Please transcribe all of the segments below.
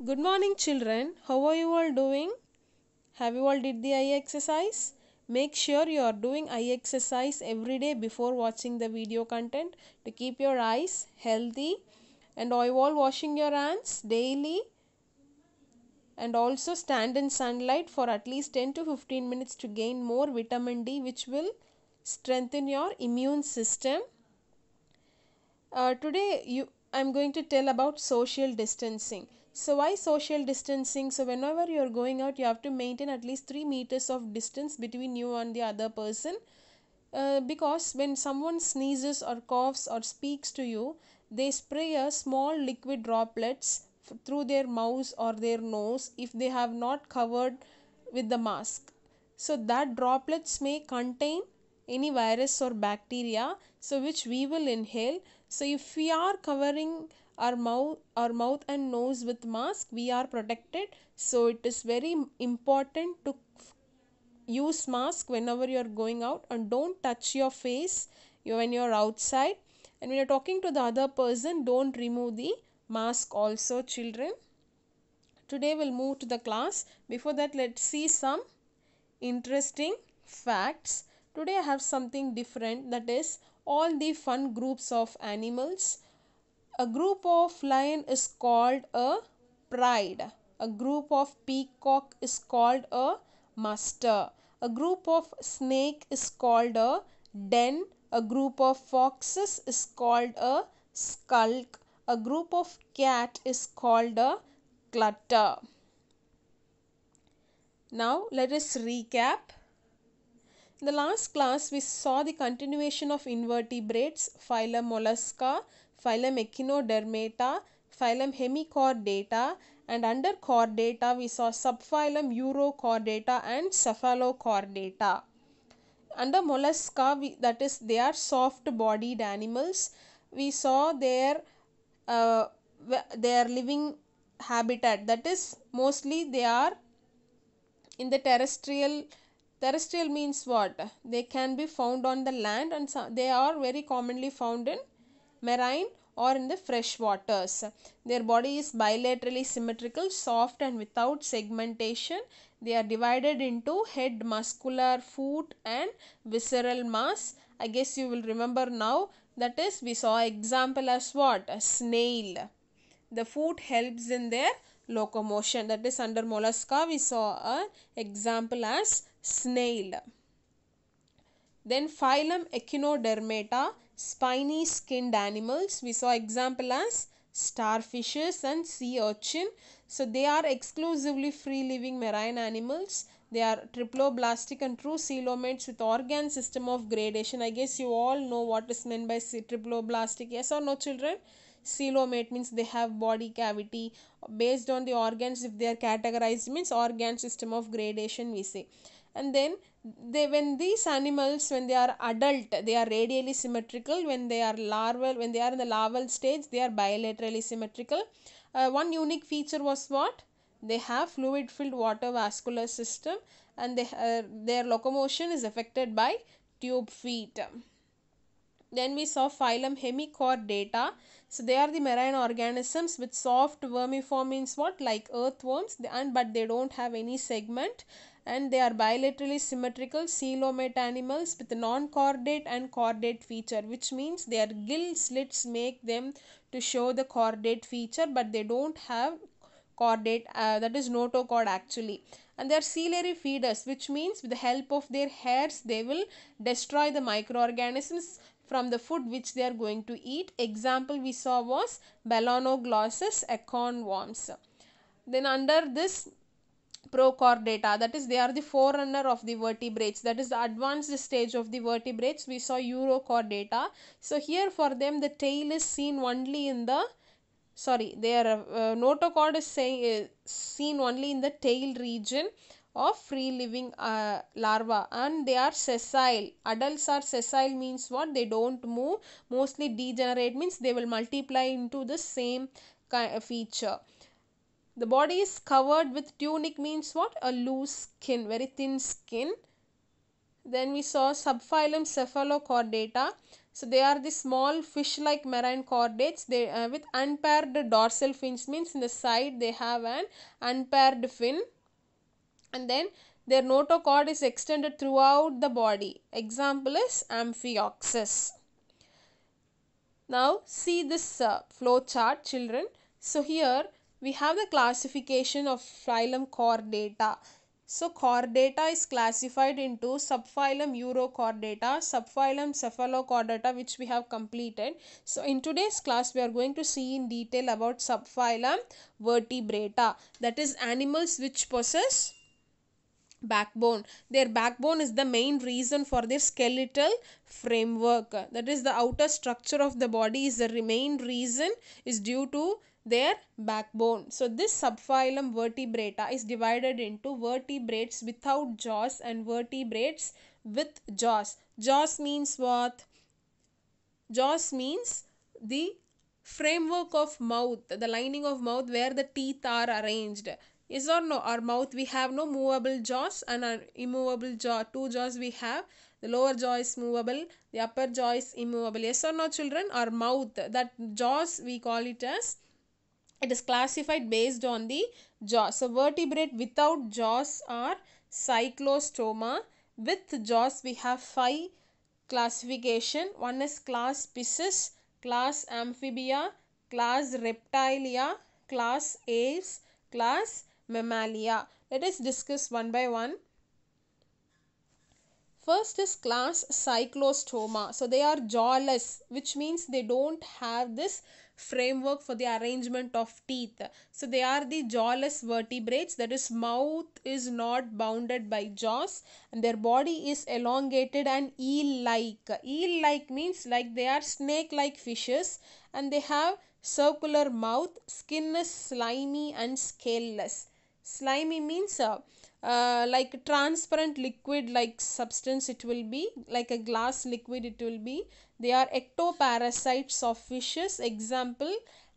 Good morning children. How are you all doing? Have you all did the eye exercise? Make sure you are doing eye exercise every day before watching the video content to keep your eyes healthy. And are you all washing your hands daily? And also stand in sunlight for at least 10 to 15 minutes to gain more vitamin D, which will strengthen your immune system. Today I'm going to tell about social distancing. So why social distancing? So whenever you're going out, you have to maintain at least 3 meters of distance between you and the other person. Because when someone sneezes or coughs or speaks to you, they spray a small liquid droplets through their mouth or their nose if they have not covered with the mask. So that droplets may contain any virus or bacteria, so which we will inhale. So if we are covering our mouth and nose with mask, we are protected. So it is very important to use mask whenever you are going out, and don't touch your face when you are outside, and when you are talking to the other person, don't remove the mask also, children. Today we'll move to the class. Before that, let's see some interesting facts. Today I have something different, that is all the fun groups of animals. A group of lion is called a pride. A group of peacock is called a muster. A group of snake is called a den. A group of foxes is called a skulk. A group of cat is called a clutter. Now let us recap. In the last class, we saw the continuation of invertebrates, phylum Mollusca, phylum Echinodermata, phylum Hemichordata, and under Chordata, we saw subphylum Urochordata and Cephalochordata. Under Mollusca, that is, they are soft-bodied animals. We saw uh, their living habitat, that is, mostly they are in the terrestrial means what, they can be found on the land, and they are very commonly found in marine or in the fresh waters. Their body is bilaterally symmetrical, soft and without segmentation. They are divided into head, muscular, foot and visceral mass. I guess you will remember now, that is, we saw example as what, a snail. The foot helps in their locomotion, that is under mollusca we saw an example as snail. Then phylum Echinodermata, spiny skinned animals, we saw example as starfishes and sea urchin. So they are exclusively free living marine animals. They are triploblastic and true coelomates with organ system of gradation. I guess you all know what is meant by triploblastic, yes or no children? Coelomate means they have body cavity based on the organs. If they are categorized, means organ system of gradation we say. And then when these animals, when they are adult, they are radially symmetrical. When they are when they are in the larval stage, they are bilaterally symmetrical. One unique feature was what, they have fluid filled water vascular system, and their locomotion is affected by tube feet. Then we saw phylum Hemichordata. So they are the marine organisms with soft vermiform, means what, like earthworms, but they don't have any segment, and they are bilaterally symmetrical coelomate animals with non-chordate and chordate feature, which means their gill slits make them to show the chordate feature, but they don't have chordate, that is notochord actually. And they are ciliary feeders, which means with the help of their hairs they will destroy the microorganisms from the food which they are going to eat. Example we saw was Balanoglossus acorn worms. Then under this prochordata, that is, they are the forerunner of the vertebrates, that is the advanced stage of the vertebrates, we saw Urochordata. So here for them the tail is seen only in the their notochord is seen only in the tail region of free living larva, and they are sessile. Adults are sessile, means what, they don't move. Mostly degenerate means they will multiply into the same feature. The body is covered with tunic, means what, a loose skin, very thin skin. Then we saw subphylum Cephalochordata. So they are the small fish-like marine chordates. They with unpaired dorsal fins, means in the side they have an unpaired fin, and then their notochord is extended throughout the body. Example is Amphioxus. Now see this flow chart, children. So here we have the classification of phylum Chordata. So Chordata is classified into subphylum Urochordata, subphylum Cephalochordata, which we have completed. So in today's class we are going to see in detail about subphylum Vertebrata, that is animals which possess backbone. Their backbone is the main reason for their skeletal framework, that is the outer structure of the body is the main reason is due to their backbone. So this subphylum Vertebrata is divided into vertebrates without jaws and vertebrates with jaws. Jaws means what? Jaws means the framework of mouth, the lining of mouth where the teeth are arranged. Yes or no? Our mouth, we have no movable jaws and an immovable jaw. Two jaws we have. The lower jaw is movable, the upper jaw is immovable. Yes or no, children? Our mouth, that jaws we call it as, it is classified based on the jaw. So vertebrate without jaws are cyclostoma. With jaws we have 5 classification. One is class Pisces, class Amphibia, class Reptilia, class Aves, class Mammalia. Let us discuss one by one. First is class Cyclostoma. So they are jawless, which means they don't have this framework for the arrangement of teeth. So they are the jawless vertebrates, that is mouth is not bounded by jaws and their body is elongated and eel-like. Eel-like means like they are snake-like fishes and they have circular mouth, skin is slimy and scaleless. Slimy means like transparent liquid like substance, it will be like a glass liquid, it will be. They are ectoparasites of fishes. Example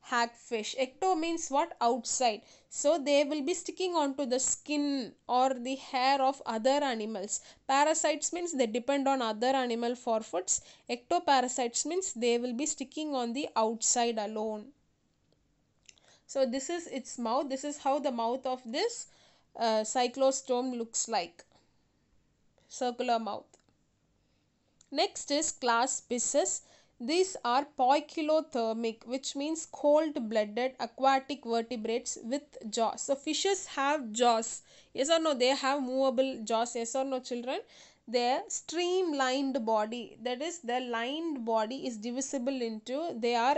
hagfish. Ecto means what? Outside. So they will be sticking onto the skin or the hair of other animals. Parasites means they depend on other animal for foods. Ectoparasites means they will be sticking on the outside alone. So this is its mouth. This is how the mouth of this cyclostome looks like. Circular mouth. Next is class Pisces. These are poikilothermic, which means cold-blooded aquatic vertebrates with jaws. So fishes have jaws. Yes or no? They have movable jaws. Yes or no, children? Their streamlined body, that is the lined body is divisible into, they are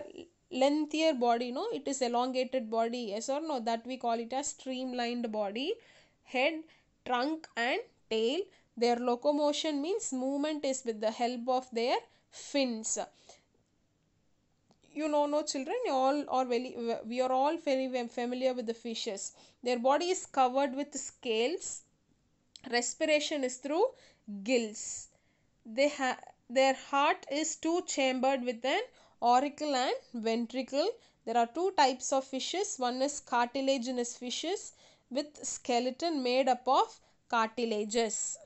lengthier body, no, it is elongated body. Yes or no? That we call it as streamlined body. Head, trunk and tail. Their locomotion means movement is with the help of their fins. You know, no, children, we are all very familiar with the fishes. Their body is covered with scales. Respiration is through gills. Their heart is two chambered with an auricle and ventricle. There are two types of fishes. One is cartilaginous fishes with skeleton made up of cartilages.